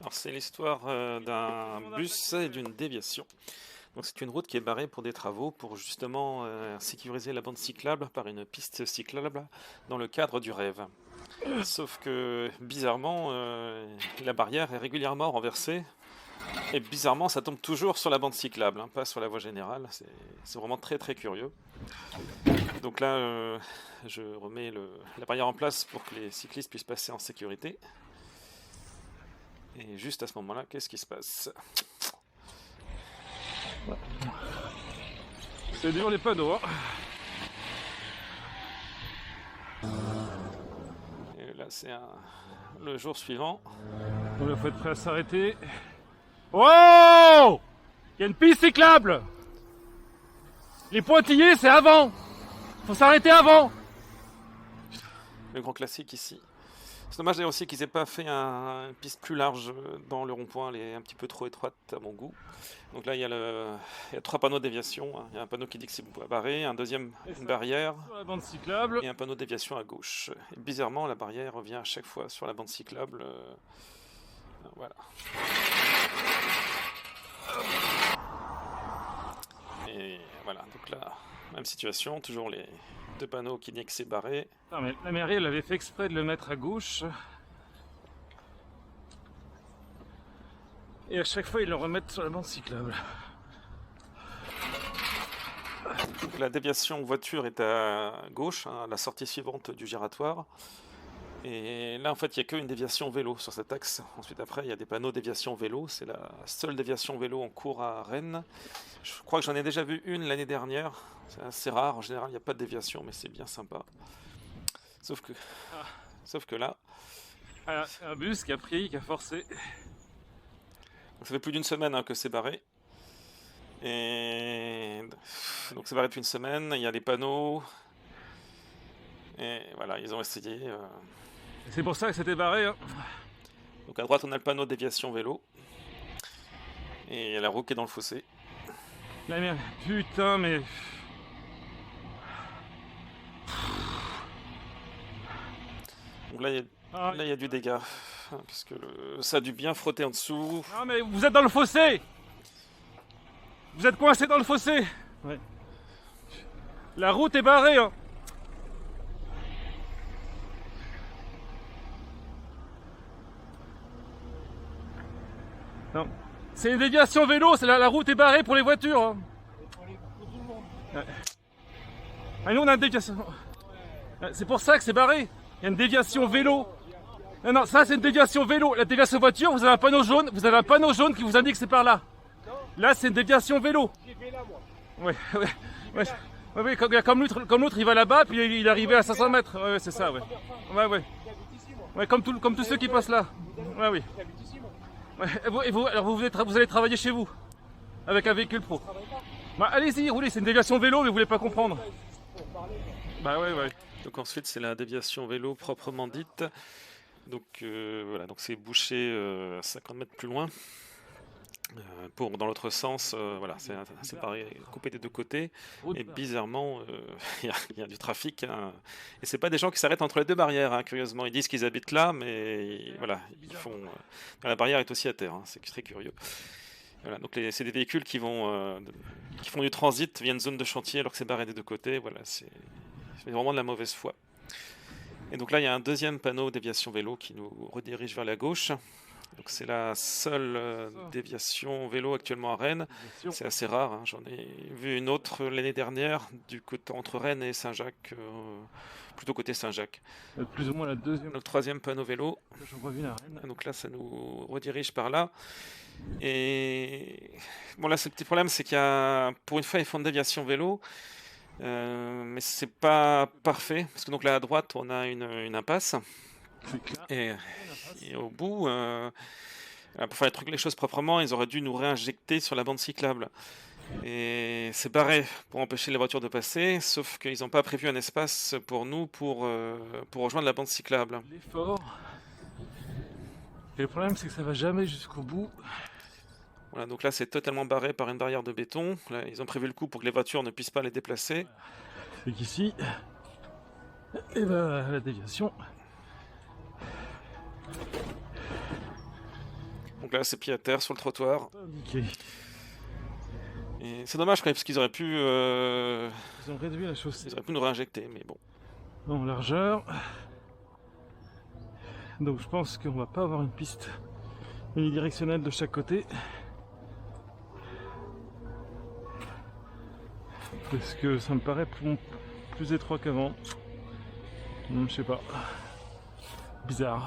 Alors c'est l'histoire d'un bus et d'une déviation. Donc c'est une route qui est barrée pour des travaux pour justement sécuriser la bande cyclable par une piste cyclable dans le cadre du rêve. Sauf que bizarrement, la barrière est régulièrement renversée et bizarrement ça tombe toujours sur la bande cyclable, hein, pas sur la voie générale. C'est vraiment très très curieux. Donc là, je remets la barrière en place pour que les cyclistes puissent passer en sécurité. Et juste à ce moment-là, qu'est-ce qui se passe? C'est dur les panneaux, hein. Et là, c'est le jour suivant. Donc il faut être prêt à s'arrêter. Oh! Il y a une piste cyclable! Les pointillés, c'est avant! Faut s'arrêter avant! Le grand classique ici. C'est dommage d'ailleurs aussi qu'ils aient pas fait une piste plus large dans le rond-point, elle est un petit peu trop étroite à mon goût. Donc là il y a 3 panneaux de déviation, hein. Il y a un panneau qui dit que c'est barré, un deuxième une barrière Sur la bande cyclable. et un panneau de déviation à gauche. Et bizarrement la barrière revient à chaque fois sur la bande cyclable. Voilà. Et voilà, donc là, même situation, toujours les 2 panneaux qui disent que c'est barré. Non mais la mairie elle avait fait exprès de le mettre à gauche. Et à chaque fois ils le remettent sur la bande cyclable. Donc la déviation voiture est à gauche, hein, à la sortie suivante du giratoire. Et là, en fait, il n'y a qu'une déviation vélo sur cet axe. Ensuite, après, il y a des panneaux déviation vélo. C'est la seule déviation vélo en cours à Rennes. Je crois que j'en ai déjà vu une l'année dernière. C'est assez rare. En général, il n'y a pas de déviation, mais c'est bien sympa. Sauf que là, Ah, un bus qui a forcé. ça fait plus d'une semaine, hein, que c'est barré. Et donc c'est barré depuis une semaine. Il y a les panneaux. Et voilà, ils ont essayé. C'est pour ça que c'était barré, hein. Donc à droite, on a le panneau déviation vélo. Et il y a la roue qui est dans le fossé. La merde, putain mais... Donc là, il y a du dégât. Parce que ça a dû bien frotter en dessous. Non mais vous êtes dans le fossé! Vous êtes coincé dans le fossé! Ouais. La route est barrée, hein. Non. C'est une déviation vélo, la route est barrée pour les voitures, hein. Ouais. Ah, nous on a une déviation. C'est pour ça que c'est barré. Il y a une déviation vélo. Non, non, ça c'est une déviation vélo. La déviation voiture, vous avez un panneau jaune qui vous indique que c'est par là. Là, c'est une déviation vélo. Ouais, ouais, ouais. Ouais, comme l'autre, il va là-bas, puis il est arrivé à 500 mètres. Ouais, c'est ça, ouais. Ouais, ouais. Ouais, comme tous ceux qui passent là. Ouais, oui. Ouais, alors vous allez travailler chez vous, avec un véhicule pro. Bah, allez-y, roulez, c'est une déviation vélo, mais vous voulez pas comprendre. Bah ouais, ouais. Donc ensuite, c'est la déviation vélo proprement dite. Donc voilà, donc c'est bouché 50 mètres plus loin. Dans l'autre sens, voilà, c'est séparé, coupé des 2 côtés. Et bizarrement, il y a du trafic, hein. Et c'est pas des gens qui s'arrêtent entre les 2 barrières, hein, curieusement. Ils disent qu'ils habitent là, mais voilà, la barrière est aussi à terre, hein, c'est très curieux. Voilà, donc c'est des véhicules qui font du transit via une zone de chantier alors que c'est barré des 2 côtés. Voilà, c'est vraiment de la mauvaise foi. Et donc là, il y a un deuxième panneau déviation vélo qui nous redirige vers la gauche. Donc c'est la seule déviation vélo actuellement à Rennes. C'est assez rare, hein. J'en ai vu une autre l'année dernière entre Rennes et Saint-Jacques, plutôt côté Saint-Jacques. Plus ou moins la deuxième. Le 3e panneau vélo. J'en vois une à Rennes. Donc là, ça nous redirige par là. Et bon, là, c'est le petit problème, c'est pour une fois, ils font une déviation vélo. Mais c'est pas parfait parce que donc là à droite on a une impasse et au bout pour faire les choses proprement ils auraient dû nous réinjecter sur la bande cyclable et c'est barré pour empêcher les voitures de passer, sauf qu'ils n'ont pas prévu un espace pour nous pour rejoindre la bande cyclable. L'effort. Et le problème c'est que ça va jamais jusqu'au bout. Voilà, donc là c'est totalement barré par une barrière de béton. Là, ils ont prévu le coup pour que les voitures ne puissent pas les déplacer. Et qu'ici, et la déviation. Donc là, c'est pied à terre sur le trottoir. Indiqué. Et c'est dommage quand même, parce qu'ils auraient pu, Ils ont réduit la chaussée. ils auraient pu nous réinjecter, mais bon. En largeur. Donc je pense qu'on va pas avoir une piste unidirectionnelle de chaque côté. Parce que ça me paraît plus étroit qu'avant. Je sais pas. Bizarre.